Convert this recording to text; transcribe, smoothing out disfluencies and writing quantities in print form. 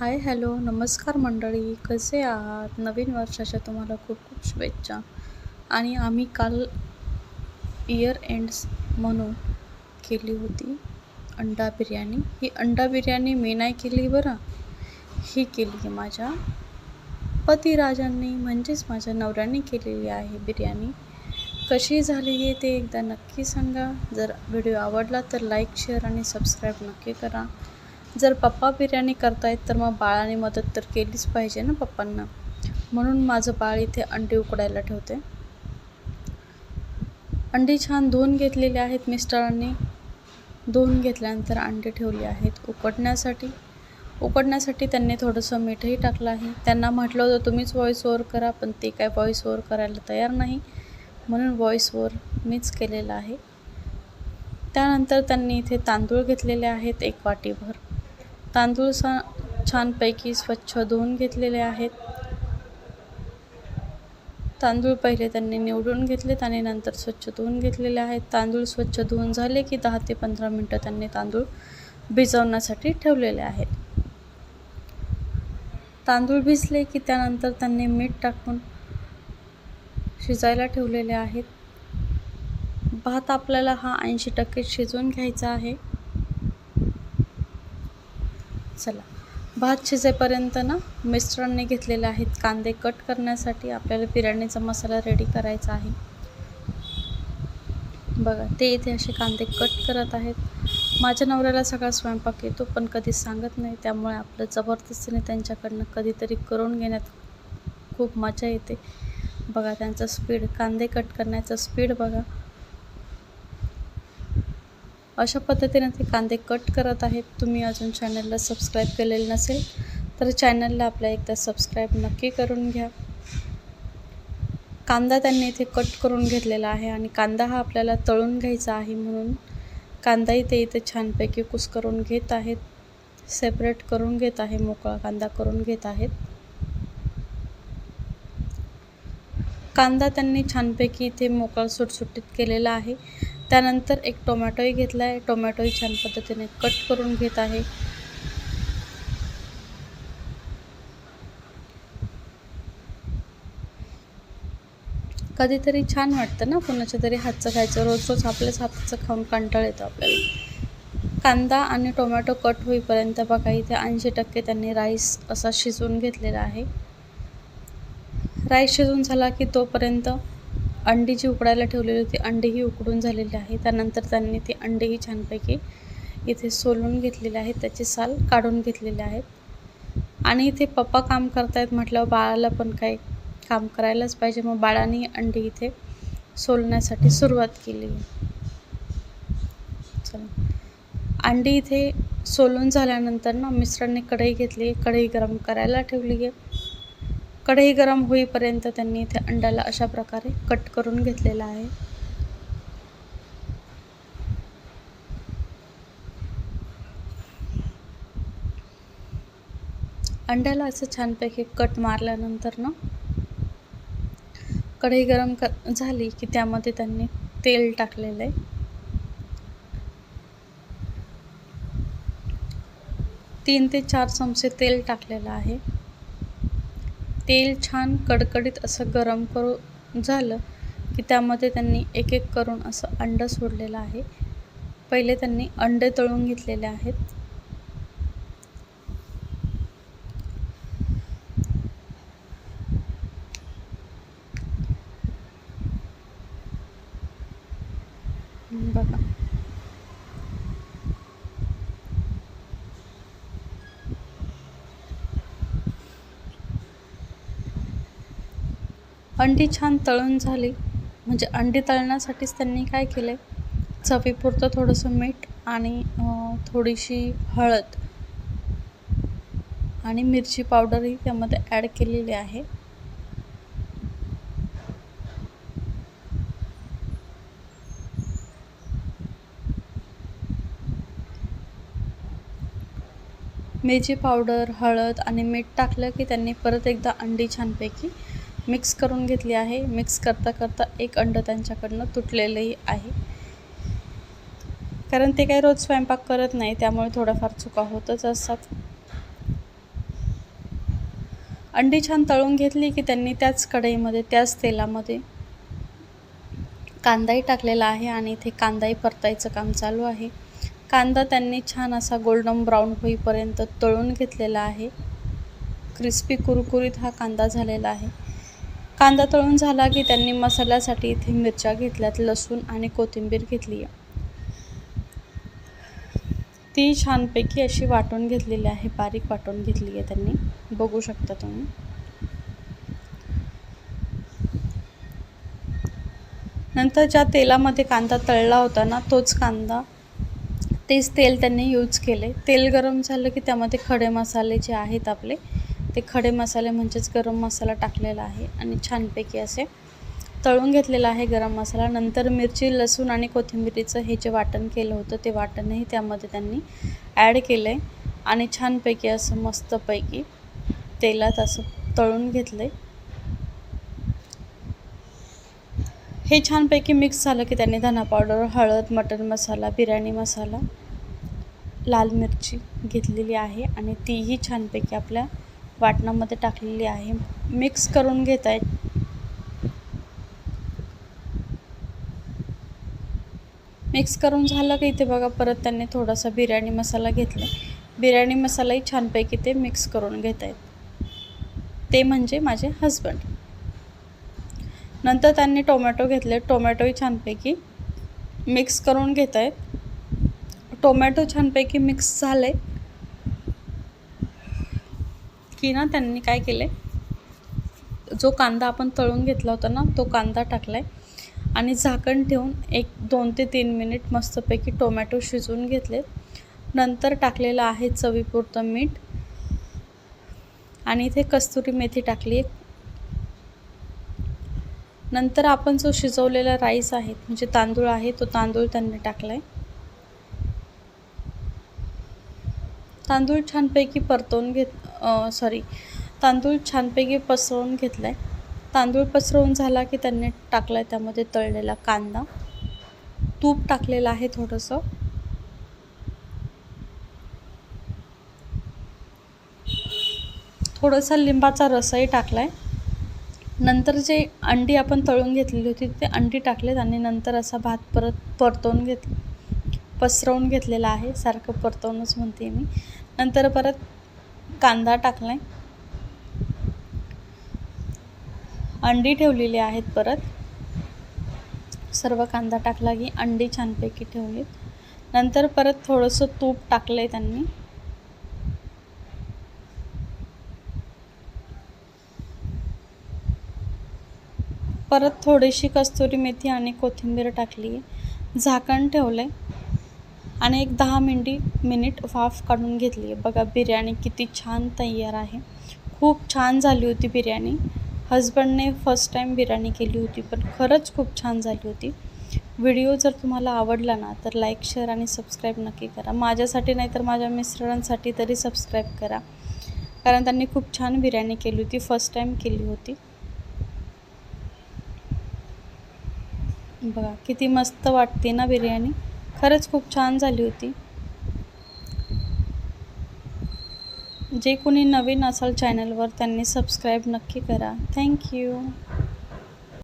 Hi hello नमस्कार मंडळी, कसे आहात? नवीन वर्षाच्या तुम्हाला खूप खूप शुभेच्छा. आणि आम्ही काल इयर एंड्स म्हणून केली होती अंडा बिर्याणी. ही अंडा बिर्याणी मी नाही केली बरं, ही केली माझ्या पतिराजांनी म्हणजेच माझ्या नवऱ्याने केलेली आहे बिर्याणी. कशी झाली आहे ते एकदा नक्की सांगा. जर व्हिडिओ आवडला तर लाईक, शेअर आणि सबस्क्राईब नक्की करा. जर पप्पा बिर्याणी करतायत तर मग बाळाने मदत तर केलीच पाहिजे ना पप्पांना. म्हणून माझं बाळ इथे अंडी उकडायला ठेवते. अंडी छान धुवून घेतलेली आहेत मिस्टरांनी. धुवून घेतल्यानंतर अंडी ठेवली आहेत उकडण्यासाठी त्यांनी थोडंसं मीठही टाकलं आहे. त्यांना म्हटलं होतं तुम्हीच व्हॉईस ओव्हर करा, पण ते काय व्हॉईस ओव्हर करायला तयार नाही, म्हणून व्हॉईस ओव्हर मीच केलेला आहे. त्यानंतर त्यांनी इथे तांदूळ घेतलेले आहेत 1 वाटीभर. तांदूळ छानपैकी स्वच्छ धुवून घेतलेले आहेत. तांदूळ पहिले त्यांनी निवडून घेतलेत आणि नंतर स्वच्छ धुवून घेतलेले आहेत. तांदूळ स्वच्छ धुवून झाले की 10 ते 15 मिनटं त्यांनी तांदूळ भिजवण्यासाठी ठेवलेले आहेत. तांदूळ भिजले की त्यानंतर त्यांनी मीठ टाकून शिजायला ठेवलेले आहेत. भात आपल्याला हा 80% शिजवून घ्यायचा आहे. चला, भात शिजेपर्यंत ना मिस्टरांनी घेतलेले आहेत कांदे कट करण्यासाठी. आपल्याला बिर्याणीचा मसाला रेडी करायचा आहे. बघा, ते इथे असे कांदे कट करत आहेत. माझ्या नवऱ्याला सगळा स्वयंपाक येतो, पण कधी सांगत नाही. त्यामुळे आपलं जबरदस्तीने त्यांच्याकडनं कधीतरी करून घेण्यात खूप मजा येते. बघा त्यांचा स्पीड, कांदे कट करण्याचा स्पीड बघा. अशा पद्धतीने ते कांदे कट करत आहेत. तुम्ही अजून चॅनलला सबस्क्राईब केलेलं नसेल तर चॅनलला आपल्या एकदा सबस्क्राईब नक्की करून घ्या. कांदा त्यांनी इथे कट करून घेतलेला आहे आणि कांदा हा आपल्याला तळून घ्यायचा आहे, म्हणून कांदाही ते इथे छानपैकी कुस्करून घेत आहेत. सेपरेट करून घेत आहे, मोकळा कांदा करून घेत आहेत. कांदा त्यांनी छानपैकी इथे मोकळा सुटसुटीत केलेला आहे. त्यानंतर एक टोमॅटोही घेतला आहे. टोमॅटोही छान पद्धतीने कट करून घेत आहे. कधीतरी छान वाटतं ना कोणाच्या तरी हातचं खायचं. रोज रोज आपल्याच हाताचं खाऊन कंटाळा येतो आपल्याला. कांदा आणि टोमॅटो कट होईपर्यंत बघा इथे 80% त्यांनी राईस असा शिजवून घेतलेला आहे. राईस शिजून झाला की तोपर्यंत अंडी जी उकडायला ठेवलेली होती, अंडीही उकडून झालेली आहे. त्यानंतर त्यांनी ती अंडीही छानपैकी इथे सोलून घेतलेले आहेत, त्याचे साल काढून घेतलेले आहेत. आणि इथे पप्पा काम करतायत म्हटल्यावर बाळाला पण काही काम करायलाच पाहिजे. मग बाळाने अंडी इथे सोलण्यासाठी सुरुवात केली. चला, अंडी इथे सोलून झाल्यानंतर ना मिस्टरांनी कढई घेतली, कढई गरम करायला ठेवली आहे. कढई गरम होईपर्यंत त्यांनी इथे अंड्याला अशा प्रकारे कट करून घेतलेला आहे. अंड्याला असं छानपैकी कट मारल्यानंतर ना कढई गरम झाली की त्यामध्ये त्यांनी तेल टाकलेलं आहे. तीन ते 4 चमचे तेल टाकलेलं आहे. तेल छान कडकडीत असं गरम झालं की त्यामध्ये त्यांनी एक एक करून असं अंडं सोडलेलं आहे. पहिले त्यांनी अंडे तळून घेतलेले आहेत. बघा, अंडी छान तळून झाली. म्हणजे अंडी तळण्यासाठीच त्यांनी काय केलं, चवीपुरतं थोडंसं मीठ आणि थोडीशी हळद आणि मिरची पावडरही त्यामध्ये ॲड केलेली आहे. मिरची पावडर, हळद आणि मीठ टाकलं की त्यांनी परत एकदा अंडी छानपैकी मिक्स करून घेतली आहे. मिक्स करता करता एक अंडं त्यांच्याकडनं तुटलेलंही आहे, कारण ते काही रोज स्वयंपाक करत नाही, त्यामुळे थोड्याफार चुका होतच असतात. अंडी छान तळून घेतली की त्यांनी त्याच कढईमध्ये त्याच तेलामध्ये कांदाही टाकलेला आहे आणि इथे कांदाही परतायचं काम चालू आहे. कांदा त्यांनी छान असा गोल्डन ब्राऊन होईपर्यंत तळून घेतलेला आहे. क्रिस्पी कुरकुरीत हा कांदा झालेला आहे. कांदा तळून झाला की त्यांनी मसाल्यासाठी इथे मिरच्या घेतल्यात, लसूण आणि कोथिंबीर घेतली आहे. ती छानपैकी अशी वाटून घेतलेली आहे, बारीक वाटून घेतली आहे त्यांनी, बघू शकता तुम्ही. नंतर ज्या तेलामध्ये कांदा तळला होता ना, तेच तेल त्यांनी यूज केले. तेल गरम झालं की त्यामध्ये खडे मसाले जे आहेत आपले, ते खडे मसाले म्हणजेच गरम मसाला टाकलेला आहे आणि छानपैकी असे तळून घेतलेला आहे गरम मसाला. नंतर मिरची, लसूण आणि कोथिंबीरीचं हे जे वाटण केलं होतं ते वाटणही त्यामध्ये त्यांनी ॲड केलं आहे आणि छानपैकी असं मस्तपैकी तेलात असं तळून घेतलं आहे. हे छानपैकी मिक्स झालं की त्यांनी धना पावडर, हळद, मटण मसाला, बिर्याणी मसाला, लाल मिरची घेतलेली आहे आणि तीही छानपैकी आपल्या वाटणामध्ये टाकलेली आहे. मिक्स करून घेत आहेत. मिक्स करून झालं की इथे बघा परत त्यांनी थोडासा बिर्याणी मसाला घेतला. बिर्याणी मसालाही छानपैकी ते मिक्स करून घेत आहेत. ते म्हणजे माझे हजबंड. नंतर त्यांनी टोमॅटो घेतले. टोमॅटोही छानपैकी मिक्स करून घेत आहेत. टोमॅटो छानपैकी मिक्स झाले की ना त्यांनी काय केले, जो कांदा आपण तळून घेतला होता ना, तो कांदा टाकला आहे आणि झाकण ठेवून 2 ते 3 मिनिट मस्तपैकी टोमॅटो शिजवून घेतले. नंतर राईस आहे चवीपुरतं मीठ आणि इथे कस्तुरी मेथी टाकली आहे. नंतर आपण जो शिजवलेला राईस आहे म्हणजे तांदूळ आहे, तो तांदूळ त्यांनी टाकला आहे. तांदूळ छानपैकी तांदूळ छानपैकी पसरवून घेतला आहे. तांदूळ पसरवून झाला की त्यांनी टाकला आहे त्यामध्ये तळलेला कांदा. तूप टाकलेलं आहे थोडंसं. थोडासा लिंबाचा रसही टाकला आहे. नंतर जे अंडी आपण तळून घेतलेली होती ते अंडी टाकलेत आणि नंतर असा भात परत पसरवून घेतलेला आहे. सारखं परतवूनच म्हणते मी. नंतर परत कांदा टाकला आहे. अंडी ठेवलेली आहेत. परत सर्व कांदा टाकला की अंडी छानपैकी ठेवलीत. नंतर परत थोडंसं तूप टाकलं आहे त्यांनी. परत थोडीशी कस्तुरी मेथी आणि कोथिंबीर टाकली आहे. झाकण ठेवलं आहे आणि एक 10 मिनिट वाफ काढून घेतली आहे. बघा बिर्याणी किती छान तयार आहे. खूप छान झाली होती बिर्याणी. हजबंडने फर्स्ट टाईम बिर्याणी केली होती, पण खरंच खूप छान झाली होती. व्हिडिओ जर तुम्हाला आवडला ना तर लाईक, शेअर आणि सबस्क्राईब नक्की करा. माझ्यासाठी नाही तर माझ्या मिस्टरांसाठी तरी सबस्क्राईब करा, कारण त्यांनी खूप छान बिर्याणी केली होती, फर्स्ट टाईम केली होती. बघा किती मस्त वाटते ना बिर्याणी. खरंच खूप छान झाली होती. जे कोणी नवीन असाल चॅनलवर त्यांनी सबस्क्राईब नक्की करा. थँक्यू.